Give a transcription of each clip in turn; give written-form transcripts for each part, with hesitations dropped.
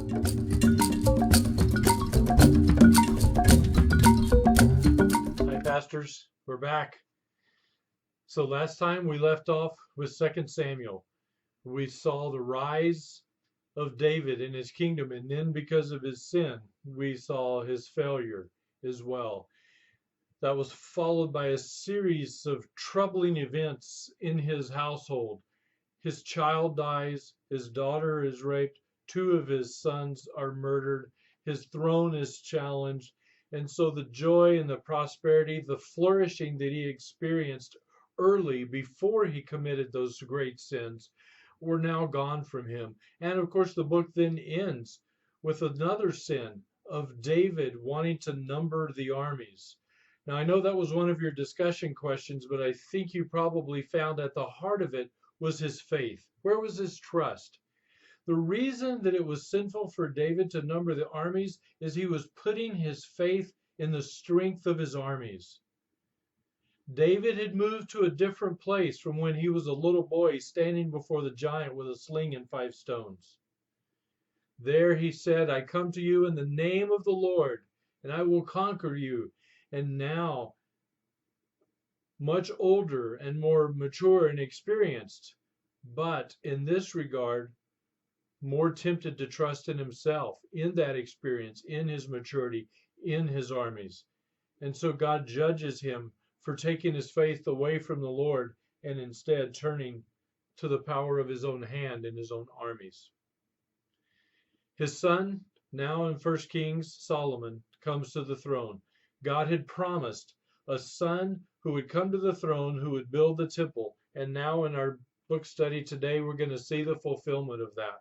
Hi, pastors. We're back. So last time we left off with 2 Samuel. We saw the rise of David in his kingdom, and then because of his sin, we saw his failure as well. That was followed by a series of troubling events in his household. His child dies, his daughter is raped, two of his sons are murdered, his throne is challenged, and so the joy and the prosperity, the flourishing that he experienced early before he committed those great sins were now gone from him. And of course, the book then ends with another sin of David wanting to number the armies. Now, I know that was one of your discussion questions, but I think you probably found at the heart of it was his faith. Where was his trust? The reason that it was sinful for David to number the armies is he was putting his faith in the strength of his armies. David had moved to a different place from when he was a little boy standing before the giant with a sling and 5 stones. There he said, I come to you in the name of the Lord, and I will conquer you. And now, much older and more mature and experienced, but in this regard, more tempted to trust in himself, in that experience, in his maturity, in his armies. And so God judges him for taking his faith away from the Lord and instead turning to the power of his own hand and his own armies. His son, now in 1 Kings, Solomon, comes to the throne. God had promised a son who would come to the throne, who would build the temple. And now in our book study today, we're going to see the fulfillment of that.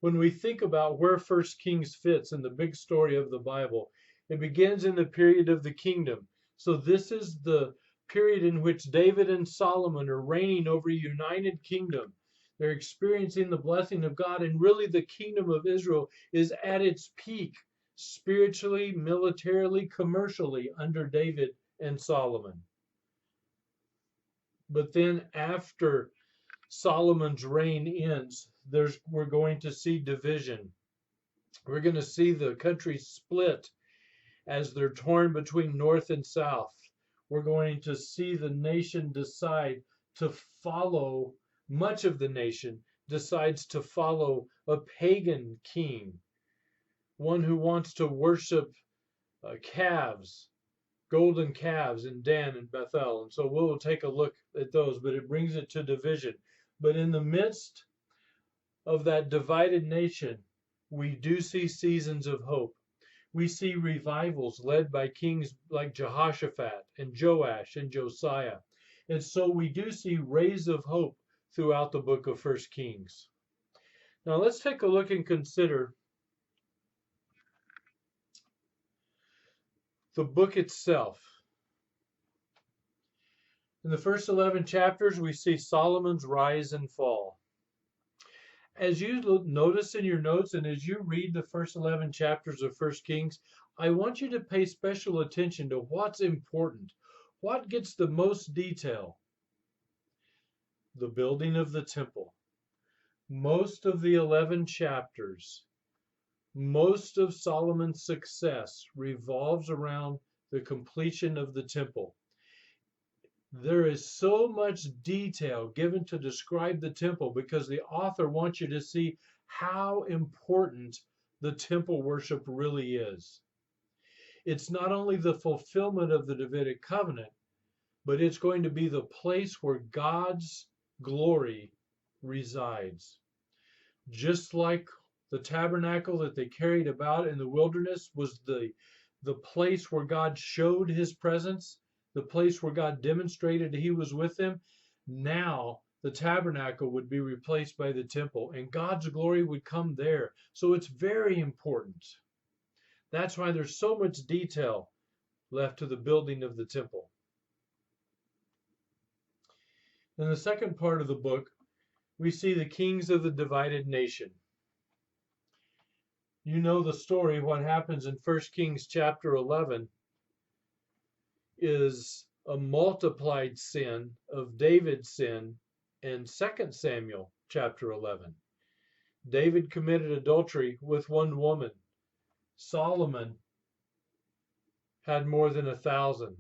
When we think about where 1 Kings fits in the big story of the Bible, it begins in the period of the kingdom. So this is the period in which David and Solomon are reigning over a united kingdom. They're experiencing the blessing of God, and really the kingdom of Israel is at its peak, spiritually, militarily, commercially, under David and Solomon. But then after Solomon's reign ends, we're going to see division. We're going to see the country split as they're torn between north and south. We're going to see the nation decide to follow, much of the nation decides to follow a pagan king, one who wants to worship calves, golden calves in Dan and Bethel. And so we'll take a look at those, but it brings it to division. But in the midst of that divided nation, we do see seasons of hope. We see revivals led by kings like Jehoshaphat and Joash and Josiah. And so we do see rays of hope throughout the book of 1 Kings. Now let's take a look and consider the book itself. In the first 11 chapters, we see Solomon's rise and fall. As you notice in your notes and as you read the first 11 chapters of 1 Kings, I want you to pay special attention to what's important, what gets the most detail. The building of the temple. Most of the 11 chapters, most of Solomon's success revolves around the completion of the temple. There is so much detail given to describe the temple because the author wants you to see how important the temple worship really is. It's not only the fulfillment of the Davidic covenant, but it's going to be the place where God's glory resides. Just like the tabernacle that they carried about in the wilderness was the place where God showed his presence, the place where God demonstrated he was with them. Now the tabernacle would be replaced by the temple, and God's glory would come there. So it's very important. That's why there's so much detail left to the building of the temple. In the second part of the book, we see the kings of the divided nation. You know the story. What happens in 1 Kings chapter 11 is a multiplied sin of David's sin in 2 Samuel chapter 11. David committed adultery with one woman. Solomon had more than 1,000.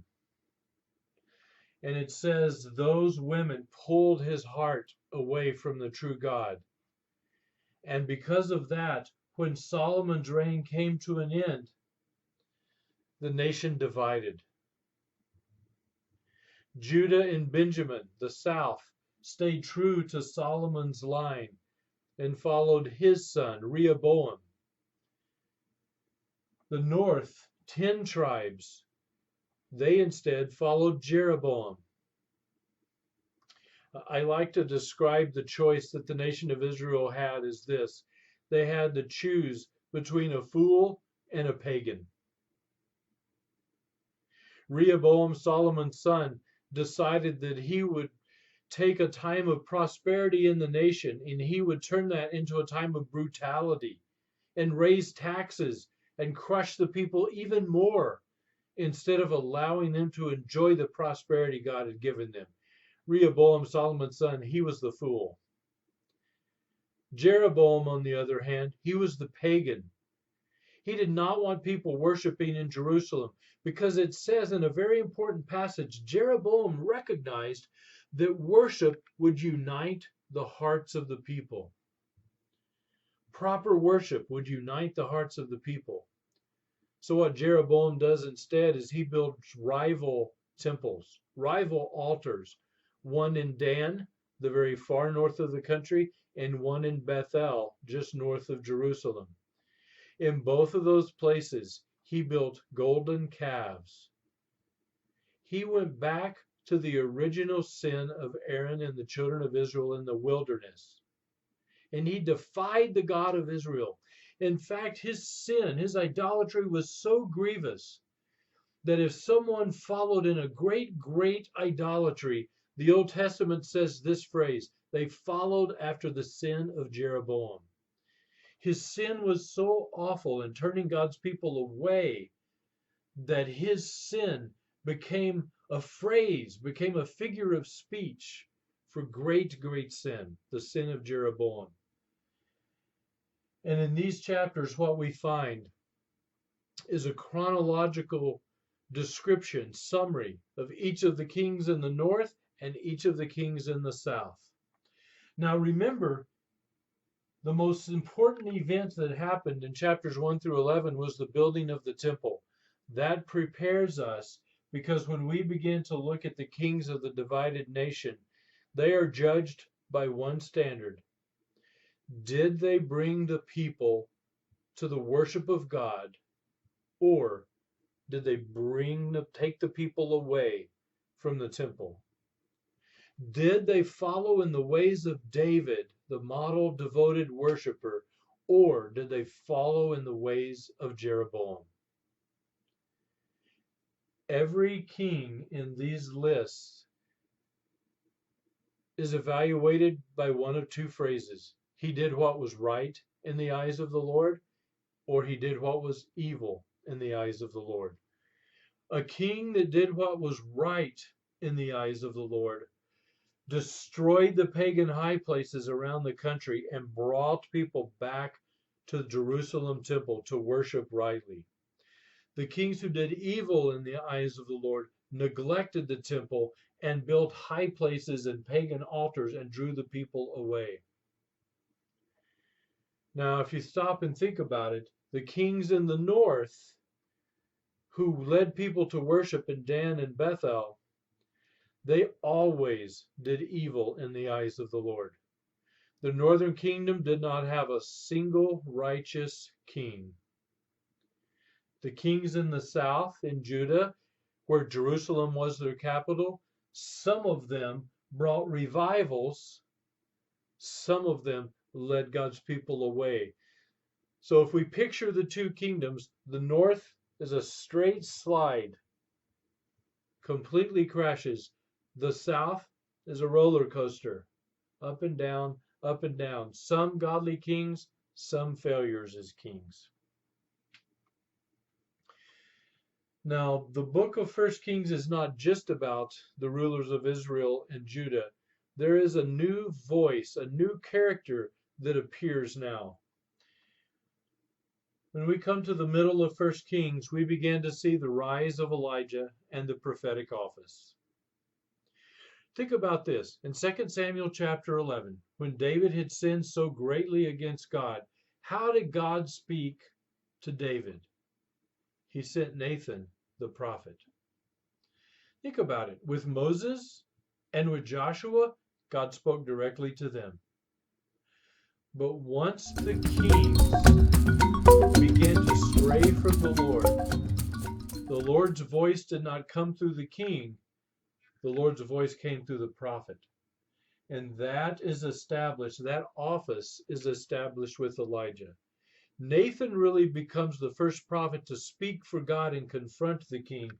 And it says those women pulled his heart away from the true God. And because of that, when Solomon's reign came to an end, the nation divided. Judah and Benjamin, the south, stayed true to Solomon's line and followed his son, Rehoboam. The north, 10 tribes, they instead followed Jeroboam. I like to describe the choice that the nation of Israel had as this. They had to choose between a fool and a pagan. Rehoboam, Solomon's son, decided that he would take a time of prosperity in the nation and he would turn that into a time of brutality and raise taxes and crush the people even more instead of allowing them to enjoy the prosperity God had given them. Rehoboam, Solomon's son, he was the fool. Jeroboam, on the other hand, he was the pagan. He did not want people worshiping in Jerusalem because it says in a very important passage, Jeroboam recognized that worship would unite the hearts of the people. Proper worship would unite the hearts of the people. So what Jeroboam does instead is he builds rival temples, rival altars, one in Dan, the very far north of the country, and one in Bethel, just north of Jerusalem. In both of those places, he built golden calves. He went back to the original sin of Aaron and the children of Israel in the wilderness. And he defied the God of Israel. In fact, his sin, his idolatry was so grievous that if someone followed in a great idolatry, the Old Testament says this phrase, they followed after the sin of Jeroboam. His sin was so awful in turning God's people away that his sin became a phrase, became a figure of speech for great sin, the sin of Jeroboam. And in these chapters, what we find is a chronological description, summary of each of the kings in the north and each of the kings in the south. Now remember, the most important event that happened in chapters 1 through 11 was the building of the temple. That prepares us because when we begin to look at the kings of the divided nation, they are judged by one standard. Did they bring the people to the worship of God, or did they take the people away from the temple? Did they follow in the ways of David, the model devoted worshiper, or did they follow in the ways of Jeroboam? Every king in these lists is evaluated by one of two phrases. He did what was right in the eyes of the Lord, or he did what was evil in the eyes of the Lord. A king that did what was right in the eyes of the Lord destroyed the pagan high places around the country and brought people back to the Jerusalem temple to worship rightly. The kings who did evil in the eyes of the Lord neglected the temple and built high places and pagan altars and drew the people away. Now, if you stop and think about it, the kings in the north who led people to worship in Dan and Bethel, they always did evil in the eyes of the Lord. The northern kingdom did not have a single righteous king. The kings in the south, in Judah, where Jerusalem was their capital, some of them brought revivals, some of them led God's people away. So if we picture the two kingdoms, the north is a straight slide, completely crashes. The south is a roller coaster, up and down, up and down. Some godly kings, some failures as kings. Now, the book of 1 Kings is not just about the rulers of Israel and Judah. There is a new voice, a new character that appears now. When we come to the middle of 1 Kings, we begin to see the rise of Elijah and the prophetic office. Think about this. In 2 Samuel chapter 11, when David had sinned so greatly against God, how did God speak to David? He sent Nathan, the prophet. Think about it. With Moses and with Joshua, God spoke directly to them. But once the kings began to stray from the Lord's voice did not come through the king. The Lord's voice came through the prophet. And that is established, that office is established with Elijah. Nathan really becomes the first prophet to speak for God and confront the king,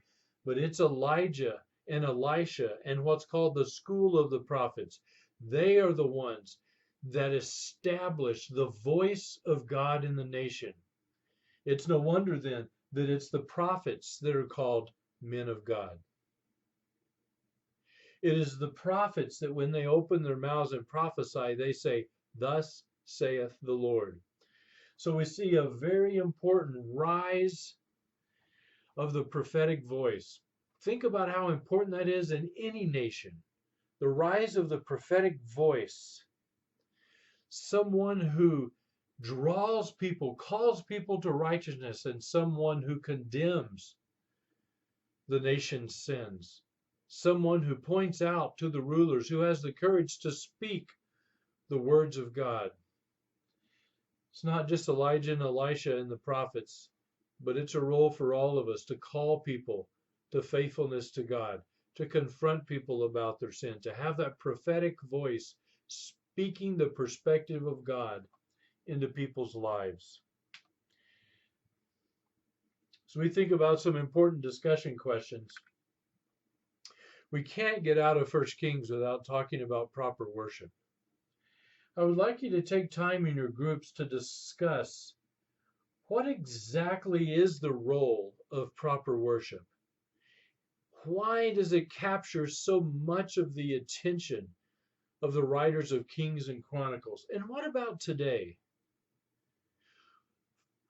but it's Elijah and Elisha and what's called the school of the prophets. They are the ones that establish the voice of God in the nation. It's no wonder then that it's the prophets that are called men of God. It is the prophets that when they open their mouths and prophesy, they say, "Thus saith the Lord." So we see a very important rise of the prophetic voice. Think about how important that is in any nation. The rise of the prophetic voice. Someone who draws people, calls people to righteousness, and someone who condemns the nation's sins. Someone who points out to the rulers, who has the courage to speak the words of God. It's not just Elijah and Elisha and the prophets, but it's a role for all of us to call people to faithfulness to God, to confront people about their sin, to have that prophetic voice speaking the perspective of God into people's lives. So we think about some important discussion questions. We can't get out of 1 Kings without talking about proper worship. I would like you to take time in your groups to discuss what exactly is the role of proper worship. Why does it capture so much of the attention of the writers of Kings and Chronicles? And what about today?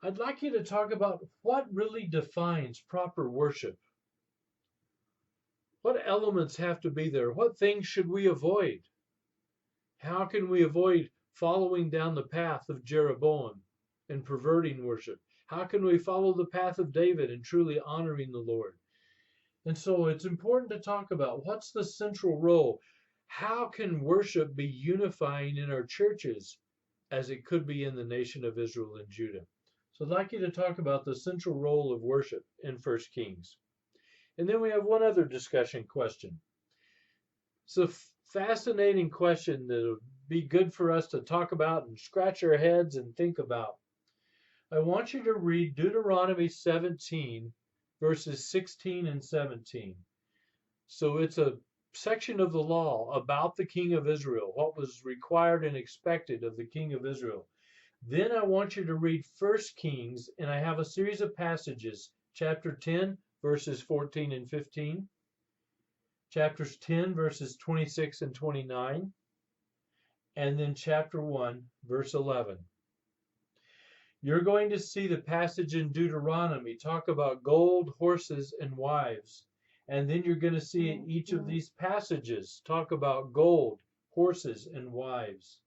I'd like you to talk about what really defines proper worship. What elements have to be there? What things should we avoid? How can we avoid following down the path of Jeroboam and perverting worship? How can we follow the path of David and truly honoring the Lord? And so it's important to talk about what's the central role. How can worship be unifying in our churches as it could be in the nation of Israel and Judah? So I'd like you to talk about the central role of worship in 1 Kings. And then we have one other discussion question. It's a fascinating question that would be good for us to talk about and scratch our heads and think about. I want you to read Deuteronomy 17, verses 16 and 17. So it's a section of the law about the king of Israel, what was required and expected of the king of Israel. Then I want you to read 1 Kings, and I have a series of passages, chapter 10, verses 14 and 15, chapters 10, verses 26 and 29, and then chapter 1, verse 11. You're going to see the passage in Deuteronomy talk about gold, horses, and wives. And then you're going to see in each of these passages talk about gold, horses, and wives.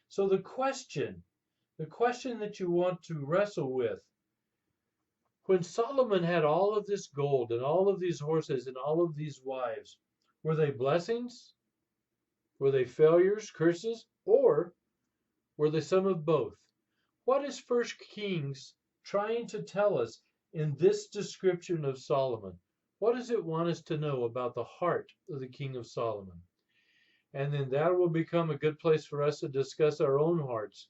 So the question that you want to wrestle with, when Solomon had all of this gold and all of these horses and all of these wives, were they blessings? Were they failures, curses, or were they some of both? What is 1 Kings trying to tell us in this description of Solomon? What does it want us to know about the heart of the King of Solomon? And then that will become a good place for us to discuss our own hearts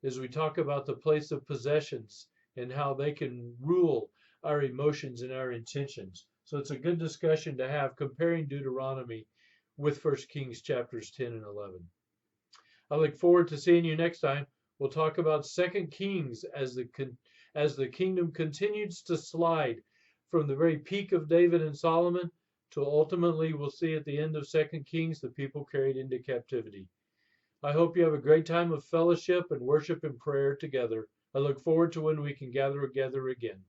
as we talk about the place of possessions and how they can rule our emotions and our intentions. So it's a good discussion to have comparing Deuteronomy with 1 Kings chapters 10 and 11. I look forward to seeing you next time. We'll talk about 2 Kings as the kingdom continues to slide from the very peak of David and Solomon to ultimately we'll see at the end of 2 Kings the people carried into captivity. I hope you have a great time of fellowship and worship and prayer together. I look forward to when we can gather together again.